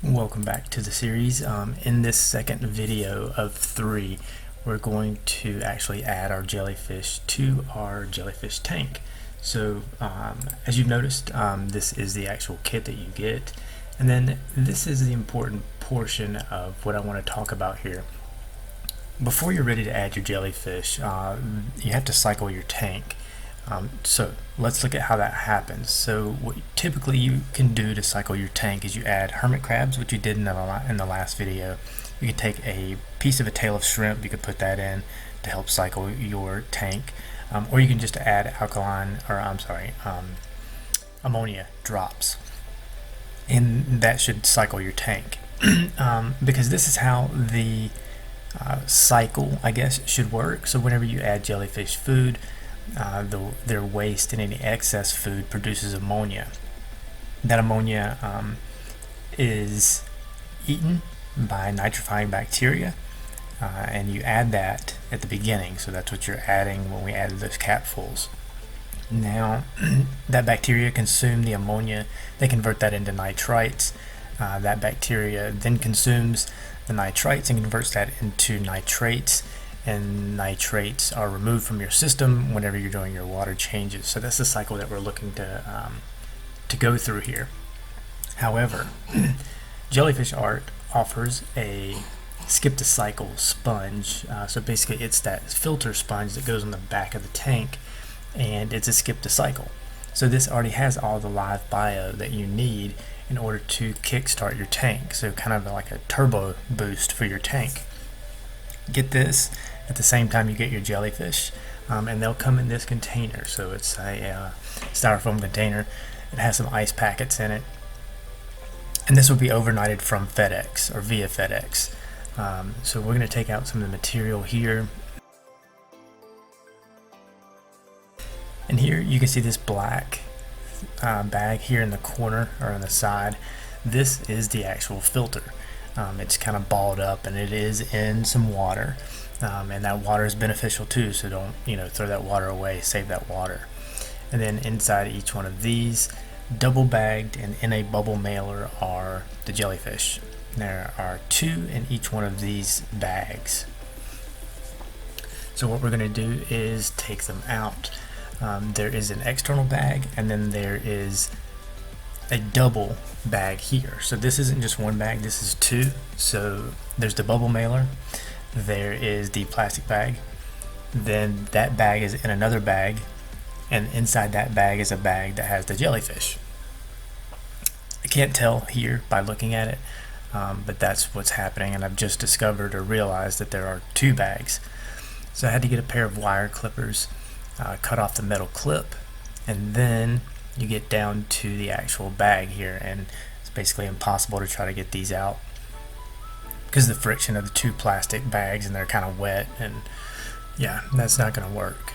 Welcome back to the series. In this second video of 3, we're going to actually add our jellyfish to our jellyfish tank. So as you've noticed, this is the actual kit that you get, and then this is the important portion of what I want to talk about here. Before you're ready to add your jellyfish, you have to cycle your tank. So let's look at how that happens. So what typically you can do to cycle your tank is you add hermit crabs, which you did in the last video. You can take a piece of a tail of shrimp, you could put that in to help cycle your tank, or you can just add ammonia drops, and that should cycle your tank. Because this is how the cycle, I guess, should work. So whenever you add jellyfish food, their waste and any excess food produces ammonia. That ammonia is eaten by nitrifying bacteria, and you add that at the beginning. So that's what you're adding when we added those capfuls. Now that bacteria consume the ammonia, they convert that into nitrites. That bacteria then consumes the nitrites and converts that into nitrates, and nitrates are removed from your system whenever you're doing your water changes. So that's the cycle that we're looking to go through here. However, Jellyfish Art offers a skip the cycle sponge. So basically it's that filter sponge that goes on the back of the tank, and it's a skip the cycle. So this already has all the live bio that you need in order to kickstart your tank. So kind of like a turbo boost for your tank. Get this at the same time you get your jellyfish, and they'll come in this container. So it's a styrofoam container. It has some ice packets in it, and this will be overnighted from FedEx or via FedEx. So we're going to take out some of the material here, and here you can see this black bag here in the corner or on the side. This is the actual filter. It's kind of balled up, and it is in some water, and that water is beneficial too, so don't throw that water away, save that water. And then inside each one of these, double bagged and in a bubble mailer, are the jellyfish. There are 2 in each one of these bags. So what we're going to do is take them out. There is an external bag, and then there is a double bag here. So this isn't just one bag, this is 2. So there's the bubble mailer, there is the plastic bag, then that bag is in another bag, and inside that bag is a bag that has the jellyfish. I can't tell here by looking at it, but that's what's happening, and I've just discovered or realized that there are 2 bags. So I had to get a pair of wire clippers, cut off the metal clip, and then you get down to the actual bag here, and it's basically impossible to try to get these out because of the friction of the 2 plastic bags, and they're kind of wet, and yeah, that's not going to work.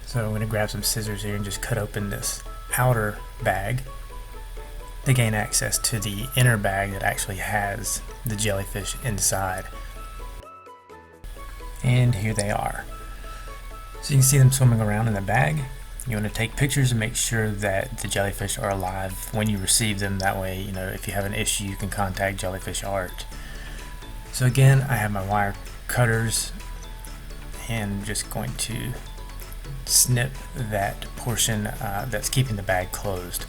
So I'm going to grab some scissors here and just cut open this outer bag to gain access to the inner bag that actually has the jellyfish inside. And here they are. So you can see them swimming around in the bag. You want to take pictures and make sure that the jellyfish are alive when you receive them. That way, if you have an issue, you can contact Jellyfish Art. So again, I have my wire cutters, and I'm just going to snip that portion that's keeping the bag closed.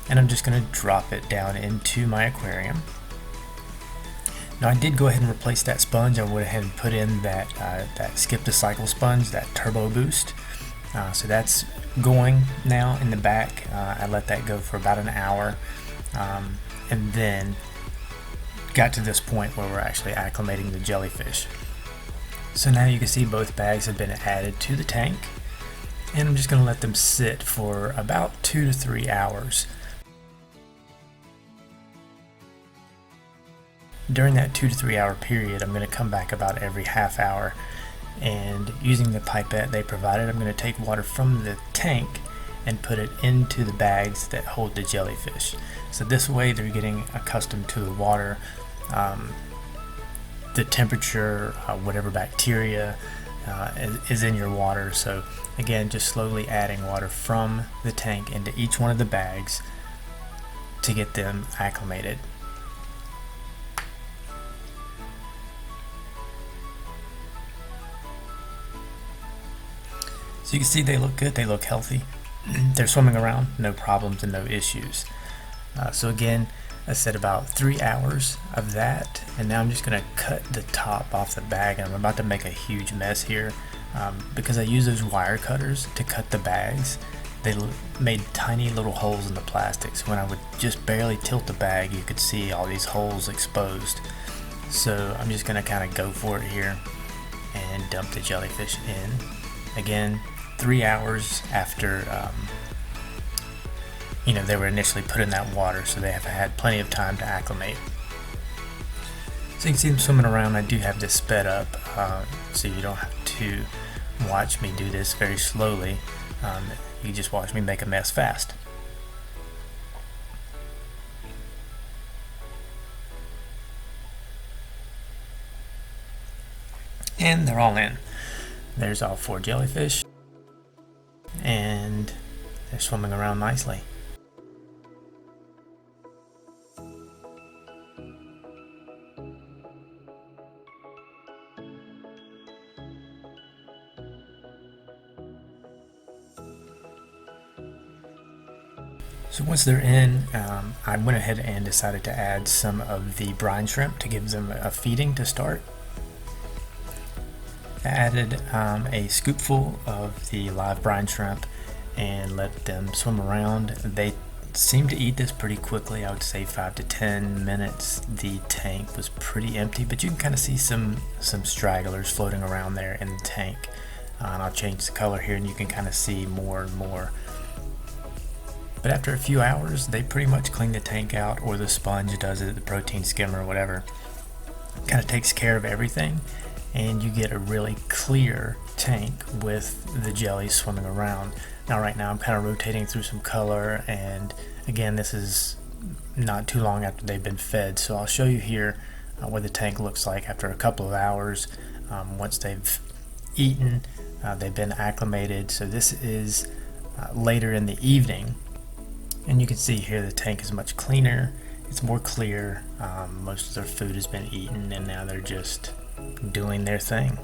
And I'm just going to drop it down into my aquarium. Now I did go ahead and replace that sponge. I went ahead and put in that skip the cycle sponge, that turbo boost. So that's going now in the back. I let that go for about an hour, and then got to this point where we're actually acclimating the jellyfish. So now you can see both bags have been added to the tank, and I'm just going to let them sit for about 2 to 3 hours. During that 2 to 3 hour period, I'm going to come back about every half hour, and using the pipette they provided, I'm going to take water from the tank and put it into the bags that hold the jellyfish. So this way they're getting accustomed to the water, the temperature, whatever bacteria is in your water. So again, just slowly adding water from the tank into each one of the bags to get them acclimated. So you can see they look good, they look healthy. They're swimming around, no problems and no issues. So again, I said about 3 hours of that, and now I'm just going to cut the top off the bag, and I'm about to make a huge mess here because I use those wire cutters to cut the bags. They made tiny little holes in the plastic, so when I would just barely tilt the bag, you could see all these holes exposed. So I'm just going to kind of go for it here and dump the jellyfish in. Again, 3 hours after they were initially put in that water, so they have had plenty of time to acclimate. So you can see them swimming around. I do have this sped up so you don't have to watch me do this very slowly. You just watch me make a mess fast. And they're all in. There's all 4 jellyfish, and they're swimming around nicely. So once they're in, I went ahead and decided to add some of the brine shrimp to give them a feeding to start. I added a scoopful of the live brine shrimp and let them swim around. They seem to eat this pretty quickly. I would say 5 to 10 minutes. The tank was pretty empty, but you can kind of see some stragglers floating around there in the tank. And I'll change the color here and you can kind of see more and more. But after a few hours, they pretty much clean the tank out, or the sponge does it, the protein skimmer, whatever. Kind of takes care of everything, and you get a really clear tank with the jellies swimming around. Now right now I'm kind of rotating through some color, and again, this is not too long after they've been fed, so I'll show you here what the tank looks like after a couple of hours. Once they've eaten, they've been acclimated. So this is later in the evening. And you can see here the tank is much cleaner, it's more clear, most of their food has been eaten and now they're just doing their thing.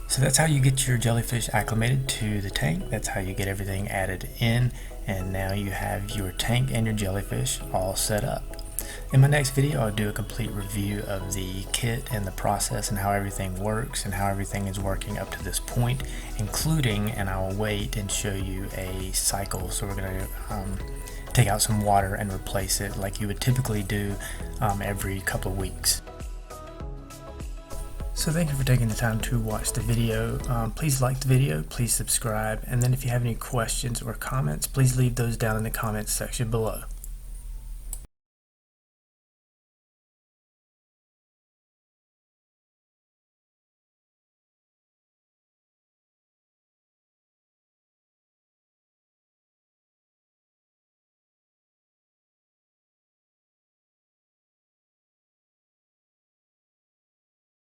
So that's how you get your jellyfish acclimated to the tank, that's how you get everything added in, and now you have your tank and your jellyfish all set up. In my next video I'll do a complete review of the kit and the process and how everything works and how everything is working up to this point, including, and I will wait and show you a cycle. So we're going to take out some water and replace it like you would typically do every couple of weeks. So thank you for taking the time to watch the video. Please like the video, please subscribe, and then if you have any questions or comments, please leave those down in the comments section below.